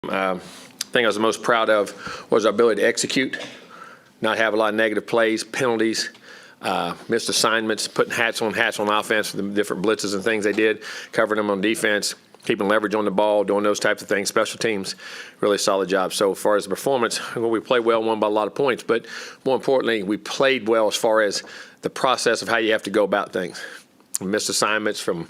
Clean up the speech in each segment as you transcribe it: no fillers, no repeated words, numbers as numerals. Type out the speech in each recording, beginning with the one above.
thing I was the most proud of was our ability to execute, not have a lot of negative plays, penalties, missed assignments, putting hats on offense for the different blitzes and things they did, covering them on defense, keeping leverage on the ball, doing those types of things. Special teams, really solid job. So as far as the performance, we played well, won by a lot of points, but more importantly, we played well as far as the process of how you have to go about things. Missed assignments from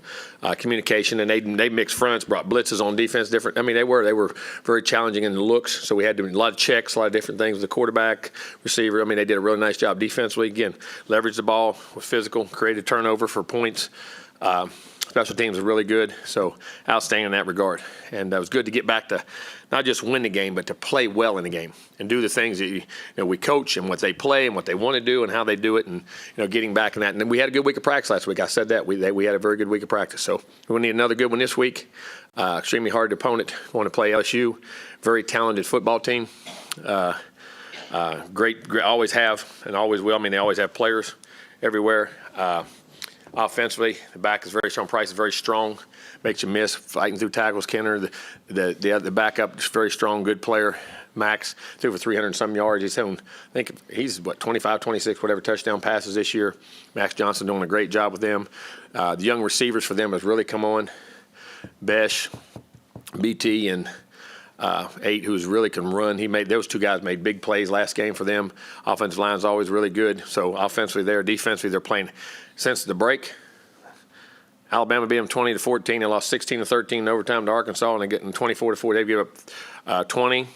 communication, and they mixed fronts, brought blitzes on defense. Different. I mean, they were very challenging in the looks. So we had to do a lot of checks, a lot of different things with the quarterback, receiver. I mean, they did a really nice job defensively. Again, leveraged the ball, was physical, created turnover for points. Special teams was really good, so outstanding in that regard. And it was good to get back to not just win the game, but to play well in the game and do the things that we coach and what they play and what they want to do and how they do it, and getting back in that. And then we had a good week of practice last week. I said that we had a very good week of practice. So we need another good one this week. Extremely hard opponent. Want to play LSU. Very talented football team. Great, always have and always will. I mean, they always have players everywhere. Offensively, the back is very strong. Price is very strong. Makes you miss. Fighting through tackles. Kenner, the backup is very strong. Good player. Max threw for 300-some yards. I think he's 25, 26, whatever touchdown passes this year. Max Johnson doing a great job with them. The young receivers for them has really come on. Besh, BT, and 8, who's really can run. Those two guys made big plays last game for them. Offensive line is always really good. So offensively there, defensively they're playing. Since the break, Alabama beat them 20-14. They lost 16-13 in overtime to Arkansas, and they're getting 24-4. They give up 20,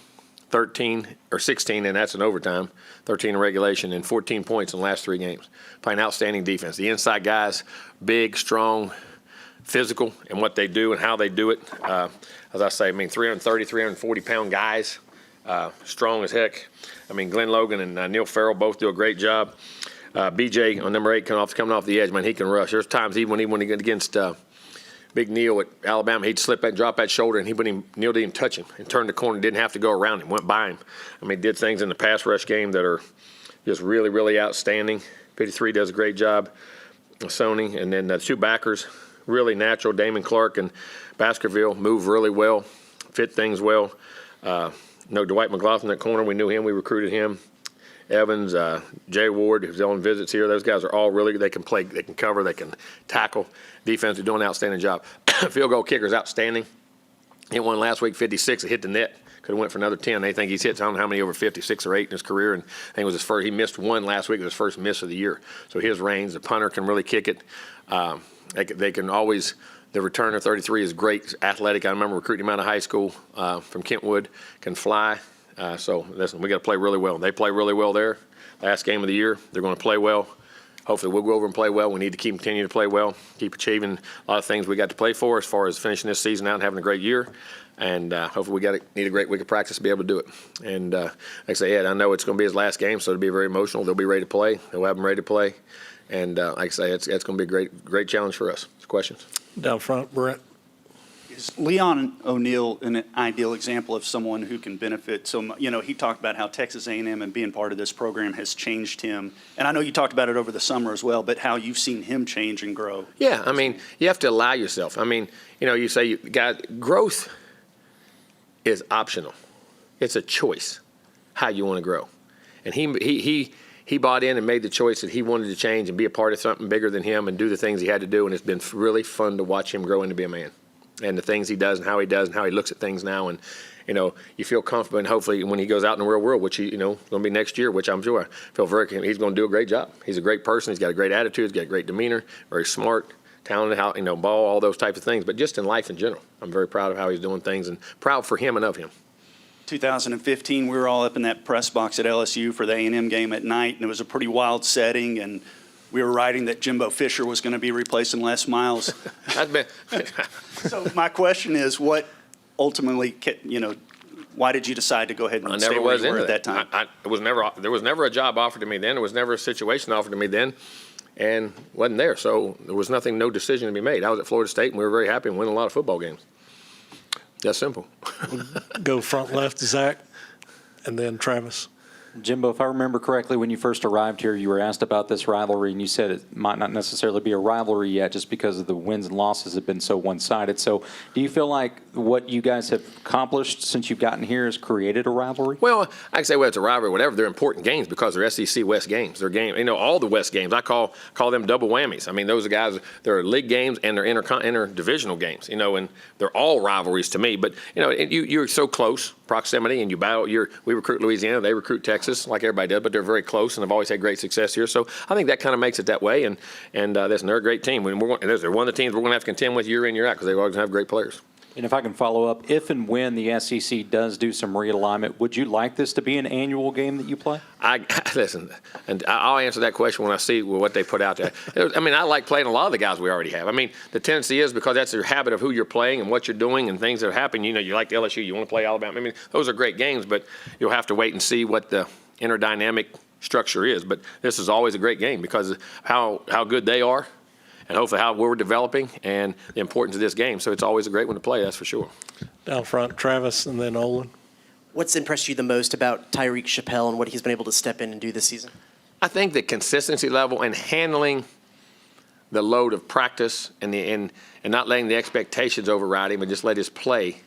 13, or 16, and that's in overtime, 13 in regulation, and 14 points in the last 3 games. Playing outstanding defense. The inside guys, big, strong, physical in what they do and how they do it. As I say, 330, 340-pound guys, strong as heck. I mean, Glenn Logan and Neil Farrell both do a great job. BJ on number 8 coming off the edge, man, he can rush. There's times even when he went against Big Neil at Alabama, he'd slip and drop that shoulder, and Neil didn't even touch him and turned the corner, didn't have to go around him, went by him. I mean, did things in the pass rush game that are just really, really outstanding. 53 does a great job. Sony, and then the 2 backers, really natural. Damon Clark and Baskerville move really well, fit things well. Dwight McLaughlin at corner, we knew him, we recruited him. Evans, Jay Ward, who's on visits here. Those guys are all really, they can play, they can cover, they can tackle. Defense, they're doing an outstanding job. Field goal kicker's outstanding. Hit one last week, 56. It hit the net. Could have went for another 10. They think he's hit, I don't know how many over 56 or 8 in his career. And I think it was his first. He missed one last week. It was his first miss of the year. So his range, the punter can really kick it. They can always. The returner, 33, is great, athletic. I remember recruiting him out of high school from Kentwood. Can fly. So listen, we got to play really well. They play really well there. Last game of the year, they're going to play well. Hopefully we'll go over and play well. We need to continue to play well, keep achieving a lot of things we got to play for as far as finishing this season out and having a great year. And hopefully we need a great week of practice to be able to do it. And like I say, I know it's going to be his last game, so it'll be very emotional. They'll be ready to play. They'll have them ready to play. And like I say, it's going to be a great challenge for us. Questions? Down front, Brett. Is Leon O'Neal an ideal example of someone who can benefit? So, he talked about how Texas A&M and being part of this program has changed him. And I know you talked about it over the summer as well, but how you've seen him change and grow. Yeah, I mean, you have to allow yourself. I mean, you say, guys, growth is optional. It's a choice how you want to grow. And he bought in and made the choice that he wanted to change and be a part of something bigger than him and do the things he had to do. And it's been really fun to watch him grow into be a man. And the things he does and how he looks at things now. And, you feel comfortable. And hopefully when he goes out in the real world, which, going to be next year, which I'm sure I feel he's going to do a great job. He's a great person. He's got a great attitude. He's got a great demeanor, very smart, talented, ball, all those types of things. But just in life in general, I'm very proud of how he's doing things and proud for him and of him. 2015, we were all up in that press box at LSU for the A&M game at night, and it was a pretty wild setting. And we were writing that Jimbo Fisher was going to be replacing Les Miles. So my question is, what ultimately, why did you decide to go ahead and stay where you were at that time? There was never a job offered to me then. There was never a situation offered to me then, and wasn't there. So there was no decision to be made. I was at Florida State, and we were very happy and winning a lot of football games. That's simple. Go front left, Zach, and then Travis. Jimbo, if I remember correctly, when you first arrived here, you were asked about this rivalry, and you said it might not necessarily be a rivalry yet just because of the wins and losses have been so one-sided. So do you feel like what you guys have accomplished since you've gotten here has created a rivalry? Well, I can say whether it's a rivalry or whatever, they're important games because they're SEC West games. They're all the West games. I call them double whammies. I mean, those are guys, they're league games and they're interdivisional games, and they're all rivalries to me. But, you're so close, proximity, and you battle. We recruit Louisiana, they recruit Texas, like everybody does, but they're very close and have always had great success here. So I think that kind of makes it that way, and they're a great team. They're one of the teams we're going to have to contend with year in, year out because they always have great players. And if I can follow up, if and when the SEC does do some realignment, would you like this to be an annual game that you play? Listen, and I'll answer that question when I see what they put out there. I like playing a lot of the guys we already have. The tendency is because that's your habit of who you're playing and what you're doing and things that happen. You like the LSU, you want to play Alabama. Those are great games, but you'll have to wait and see what the inner dynamic structure is. But this is always a great game because of how good they are, and hopefully how we're developing and the importance of this game. So it's always a great one to play, that's for sure. Down front, Travis, and then Olin. What's impressed you the most about Tyreek Chappelle and what he's been able to step in and do this season? I think the consistency level and handling the load of practice and not letting the expectations override him and just let his play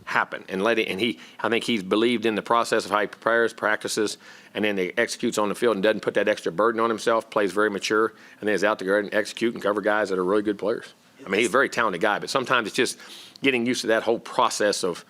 happen I think he's believed in the process of how he prepares, practices, and then he executes on the field and doesn't put that extra burden on himself, plays very mature, and then is out to go and execute and cover guys that are really good players. He's a very talented guy, but sometimes it's just getting used to that whole process of,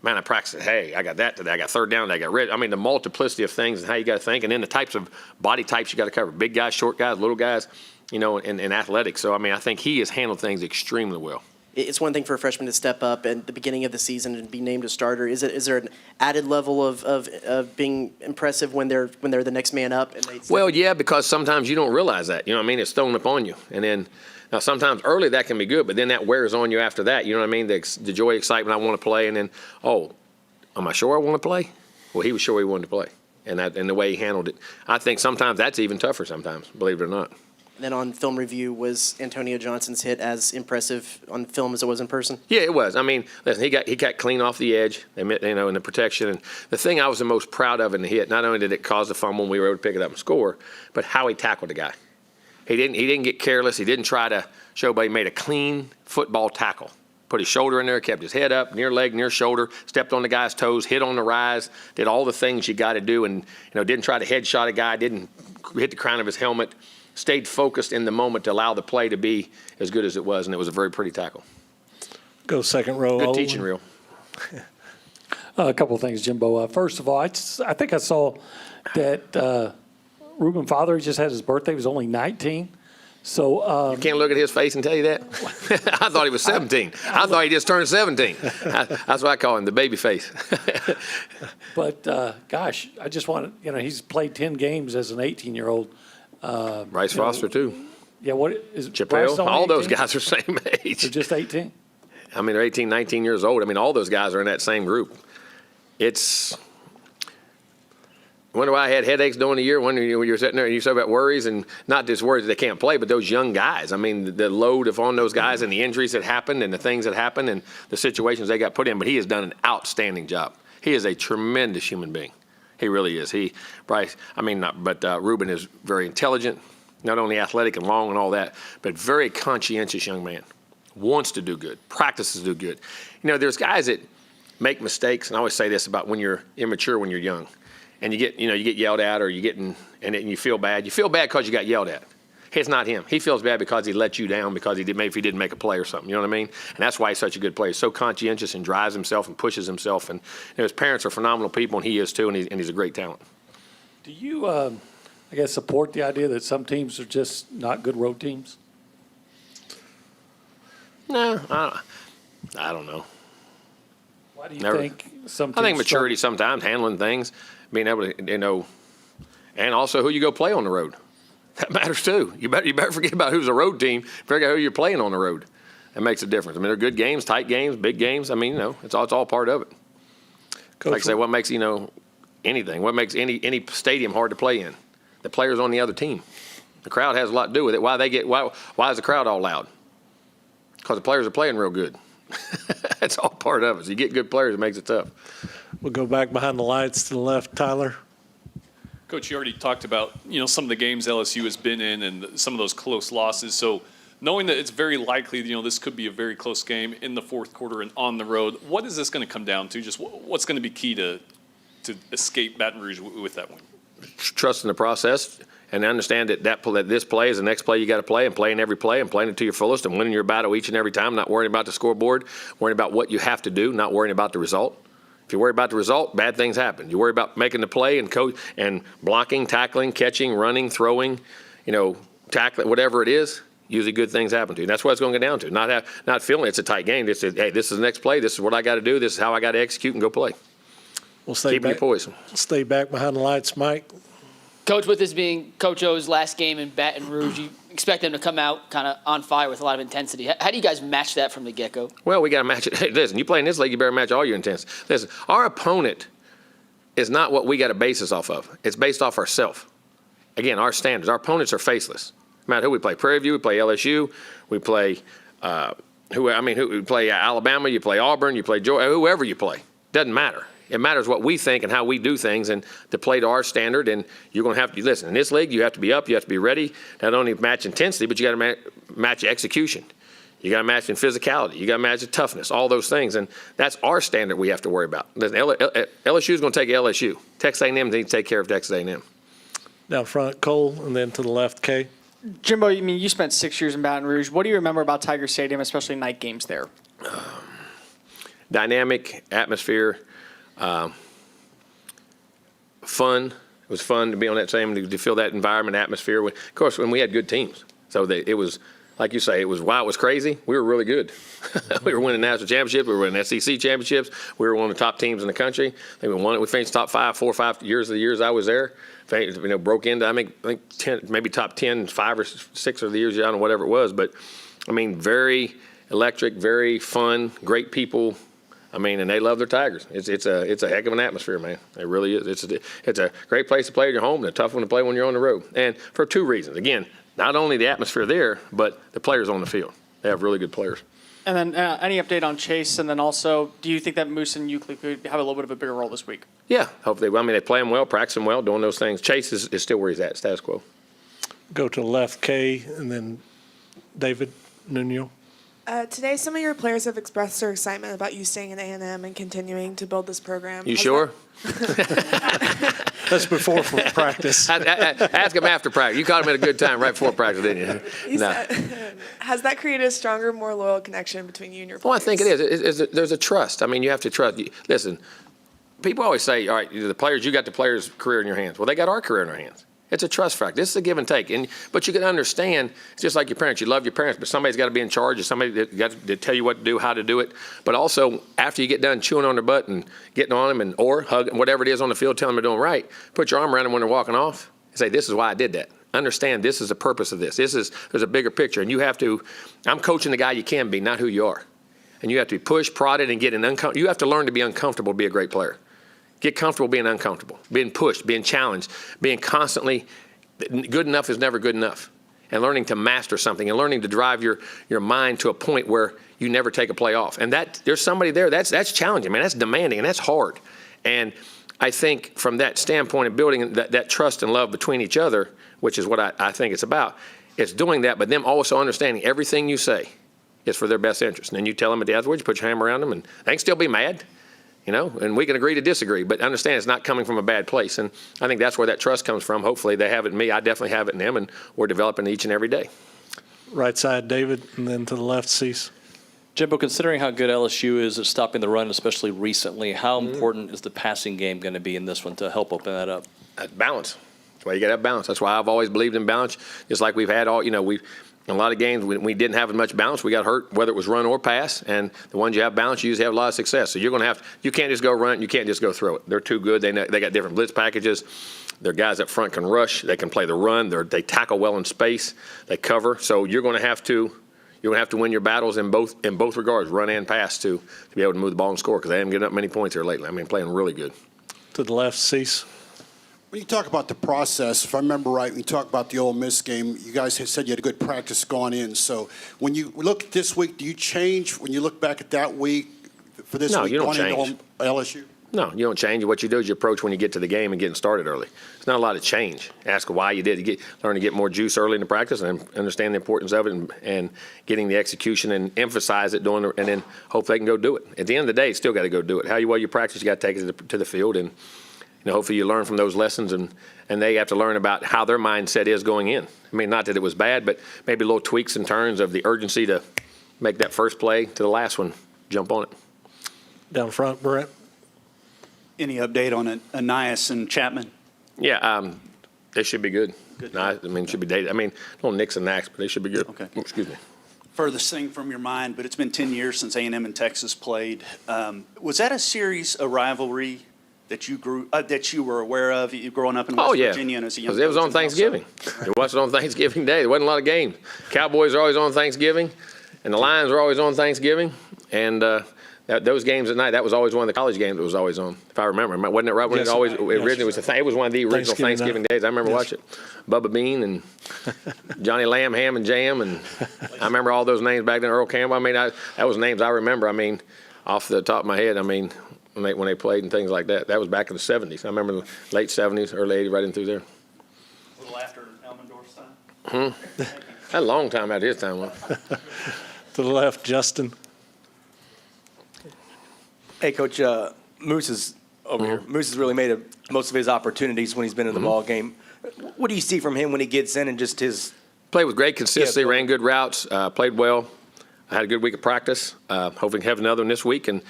man, I practiced, hey, I got that today, I got third down, I got red. The multiplicity of things and how you got to think, and then the types of body types you got to cover, big guys, short guys, little guys, and athletics. So, I think he has handled things extremely well. It's one thing for a freshman to step up at the beginning of the season and be named a starter. Is there an added level of being impressive when they're the next man up? Well, yeah, because sometimes you don't realize that. It's thrown upon you, and then now sometimes early that can be good, but then that wears on you after that. The joy, excitement, I want to play, and then am I sure I want to play? Well, he was sure he wanted to play, and the way he handled it, I think sometimes that's even tougher. Sometimes, believe it or not. Then on film review, was Antonio Johnson's hit as impressive on film as it was in person? Yeah, it was. Listen, he got clean off the edge, in the protection. And the thing I was the most proud of in the hit, not only did it cause the fumble and we were able to pick it up and score, but how he tackled the guy. He didn't get careless. He didn't try to show, but he made a clean football tackle. Put his shoulder in there, kept his head up, near leg, near shoulder, stepped on the guy's toes, hit on the rise, did all the things you got to do, and didn't try to headshot a guy, didn't hit the crown of his helmet. Stayed focused in the moment to allow the play to be as good as it was, and it was a very pretty tackle. Go second row. Good teaching reel. A couple of things, Jimbo. First of all, I think I saw that Reuben Father just had his birthday. He was only 19. So you can't look at his face and tell you that. I thought he was 17. I thought he just turned 17. That's what I call him, the baby face. But gosh, I just want he's played 10 games as an 18-year-old. Bryce Foster too. Yeah, what is Chappelle? All those guys are same age. They're just 18. They're 18, 19 years old. All those guys are in that same group. Wonder why I had headaches during the year. When you're sitting there and you talk about worries, and not just worries that they can't play, but those young guys. The load on those guys and the injuries that happened and the things that happened and the situations they got put in. But he has done an outstanding job. He is a tremendous human being. He really is. Reuben is very intelligent, not only athletic and long and all that, but very conscientious young man. Wants to do good, practices to do good. There's guys that make mistakes, and I always say this about when you're immature, when you're young, and you get yelled at, or and you feel bad. You feel bad because you got yelled at. It's not him. He feels bad because he let you down because maybe if he didn't make a play or something. You know what I mean? And that's why he's such a good player. He's so conscientious and drives himself and pushes himself. And his parents are phenomenal people, and he is too, and he's a great talent. Do you, support the idea that some teams are just not good road teams? No, I don't know. Why do you think some teams I think maturity sometimes, handling things, being able to, and also who you go play on the road. That matters too. You better forget about who's a road team. Figure out who you're playing on the road. That makes a difference. They're good games, tight games, big games. It's all part of it. Coach, like I say, what makes anything? What makes any stadium hard to play in? The players on the other team. The crowd has a lot to do with it. Why is the crowd all loud? Because the players are playing real good. That's all part of it. So you get good players, it makes it tough. We'll go back behind the lights to the left, Tyler. Coach, you already talked about, some of the games LSU has been in and some of those close losses. So knowing that it's very likely, this could be a very close game in the fourth quarter and on the road, what is this going to come down to? Just what's going to be key to escape Baton Rouge with that win? Trust in the process and understand that this play is the next play you got to play, and playing every play and playing it to your fullest and winning your battle each and every time, not worrying about the scoreboard, worrying about what you have to do, not worrying about the result. If you worry about the result, bad things happen. You worry about making the play and blocking, tackling, catching, running, throwing, tackling, whatever it is, usually good things happen to you. And that's what it's going to get down to. Not feeling it's a tight game. It's hey, this is the next play. This is what I got to do. This is how I got to execute and go play. We'll stay Keep your back. poise. Stay back behind the lights, Mike. Coach, with this being Coach O's last game in Baton Rouge, you expect them to come out kind of on fire with a lot of intensity. How do you guys match that from the get-go? Well, we got to match it. Hey, listen, you play in this league, you better match all your intensity. Listen, our opponent is not what we got to base this off of. It's based off ourselves. Again, our standards. Our opponents are faceless. No matter who we play, Prairie View, we play LSU, we play we play Alabama, you play Auburn, you play Georgia, whoever you play. Doesn't matter. It matters what we think and how we do things and to play to our standard. And you're going to have to listen. In this league, you have to be up. You have to be ready. Not only match intensity, but you got to match execution. You got to match in physicality. You got to match the toughness. All those things, and that's our standard we have to worry about. Listen, LSU is going to take LSU. Texas A&M needs to take care of Texas A&M. Down front, Cole, and then to the left, Kay. Jimbo, you spent 6 years in Baton Rouge. What do you remember about Tiger Stadium, especially night games there? Dynamic atmosphere. Fun. It was fun to be on that same, to feel that environment, atmosphere. Of course, when we had good teams. So it was, like you say, it was crazy. We were really good. We were winning national championships. We were winning SEC championships. We were one of the top teams in the country. I think we won it. We finished top 4 or 5 years of the years I was there. Broke into, I think 10, maybe top 10, 5 or 6 of the years, I don't know, whatever it was. But, very electric, very fun, great people. And they love their Tigers. It's a heck of an atmosphere, man. It really is. It's a great place to play at your home and a tough one to play when you're on the road. And for 2 reasons. Again, not only the atmosphere there, but the players on the field. They have really good players. And then any update on Chase? And then also, do you think that Moose and Euclid could have a little bit of a bigger role this week? Yeah, hopefully. They play him well, practice him well, doing those things. Chase is still where he's at, status quo. Go to the left, Kay, and then David Nuno. Today, some of your players have expressed their excitement about you staying in A&M and continuing to build this program. You sure? That's before practice. Ask him after practice. You caught him at a good time right before practice, didn't you? Has that created a stronger, more loyal connection between you and your players? Well, I think it is. There's a trust. You have to trust. Listen, people always say, all right, the players, you got the players' career in your hands. Well, they got our career in our hands. It's a trust factor. This is a give and take. But you can understand, it's just like your parents. You love your parents, but somebody's got to be in charge. Or somebody that got to tell you what to do, how to do it. But also, after you get done chewing on their butt and getting on them or hugging, whatever it is on the field, telling them they're doing right, put your arm around them when they're walking off and say, this is why I did that. Understand this is the purpose of this. There's a bigger picture. And you have to, I'm coaching the guy you can be, not who you are. And you have to be pushed, prodded, and get you have to learn to be uncomfortable to be a great player. Get comfortable being uncomfortable, being pushed, being challenged, being constantly good enough is never good enough. And learning to master something and learning to drive your mind to a point where you never take a play off. And there's somebody there, that's challenging, man. That's demanding, and that's hard. And I think from that standpoint of building that trust and love between each other, which is what I think it's about, it's doing that, but them also understanding everything you say is for their best interest. And then you tell them at the afterwards, you put your hand around them, and they can still be mad. And we can agree to disagree, but understand it's not coming from a bad place. And I think that's where that trust comes from. Hopefully they have it in me. I definitely have it in them, and we're developing each and every day. Right side, David, and then to the left, Cease. Jimbo, considering how good LSU is at stopping the run, especially recently, how important is the passing game going to be in this one to help open that up? Balance. That's why you got to have balance. That's why I've always believed in balance. Just like we've had in a lot of games, we didn't have as much balance. We got hurt, whether it was run or pass. And the ones you have balance, you usually have a lot of success. So you're going to you can't just go run. You can't just go throw it. They're too good. They got different blitz packages. Their guys up front can rush. They can play the run. They tackle well in space. They cover. So you're going to have to win your battles in both regards, run and pass, to be able to move the ball and score, because they haven't given up many points here lately. Playing really good. To the left, Cease. When you talk about the process, if I remember right, when you talk about the Ole Miss game, you guys had said you had a good practice going in. So when you look at this week, do you change when you look back at that week for this week? No, you don't change. LSU? No, you don't change. What you do is you approach when you get to the game and getting started early. It's not a lot of change. Ask why you did. Learn to get more juice early in the practice and understand the importance of it and getting the execution and emphasize it and then hope they can go do it. At the end of the day, you still got to go do it. How well you practice, you got to take it to the field, and hopefully you learn from those lessons and they have to learn about how their mindset is going in. I mean, not that it was bad, but maybe little tweaks in terms of the urgency to make that first play to the last one, jump on it. Down front, Brent. Any update on Anias and Chapman? Yeah, they should be good. No, it should be dated. No nicks and knacks, but they should be good. Okay. Excuse me. Furthest thing from your mind, but it's been 10 years since A&M and Texas played. Was that a rivalry that you were aware of, you growing up in West Virginia and as a young it was coach on in the South? Thanksgiving. It was on Thanksgiving Day. There wasn't a lot of games. Cowboys are always on Thanksgiving, and the Lions are always on Thanksgiving, and those games at night, that was always one of the college games that was always on, if I remember. Wasn't it right when Yes, it always yes, originally was it was one of the original Thanksgiving days. I remember watching it. Bubba Bean and Johnny Lamb, Ham and Jam, and I remember all those names back then. Earl Campbell. That was names I remember. Off the top of my head. When they played and things like that. That was back in the 70s. I remember the late 70s, early 80s, right in through there. A little after Elmendorf's time? That a long time out of his time. To the left, Justin. Hey, Coach, Moose is over here. Moose has really made most of his opportunities when he's been in the ball game. What do you see from him when he gets in and just his played with great consistency, ran good routes, played well. I had a good week of practice. Hopefully we can have another one this week and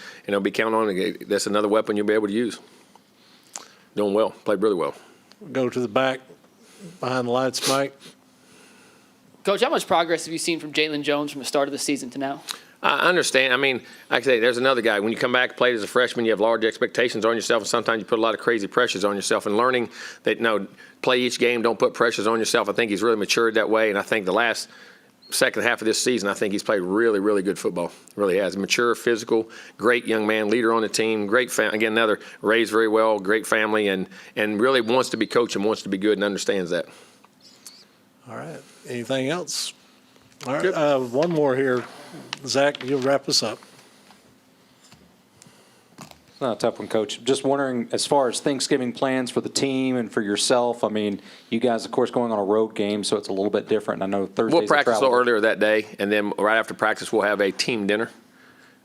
be counting on it. That's another weapon you'll be able to use. Doing well, played really well. Go to the back, behind the lights, Mike. Coach, how much progress have you seen from Jalen Jones from the start of the season to now? I understand. Like I say, there's another guy. When you come back, played as a freshman, you have large expectations on yourself, and sometimes you put a lot of crazy pressures on yourself. And learning that, play each game, don't put pressures on yourself. I think he's really matured that way. And I think the last second half of this season, I think he's played really, really good football. Really has. Mature, physical, great young man, leader on the team, great family. Again, another raised very well, great family, and really wants to be coached and wants to be good and understands that. All right. Anything else? All right. One more here. Zach, you'll wrap us up. It's not a tough one, Coach. Just wondering, as far as Thanksgiving plans for the team and for yourself, you guys, of course, going on a road game, so it's a little bit different. I know Thursday's We'll practice a travel. little earlier that day, and then right after practice, we'll have a team dinner.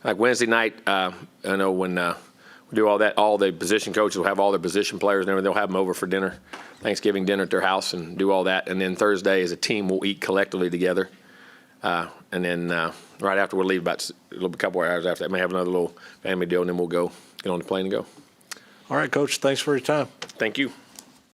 Like Wednesday night, I know when we do all that, all the position coaches will have all their position players and everything. They'll have them over for dinner, Thanksgiving dinner at their house, and do all that. And then Thursday, as a team, we'll eat collectively together. And then right after, we'll leave about a couple hours after that. May have another little family deal, and then we'll go get on the plane and go. All right, Coach. Thanks for your time. Thank you.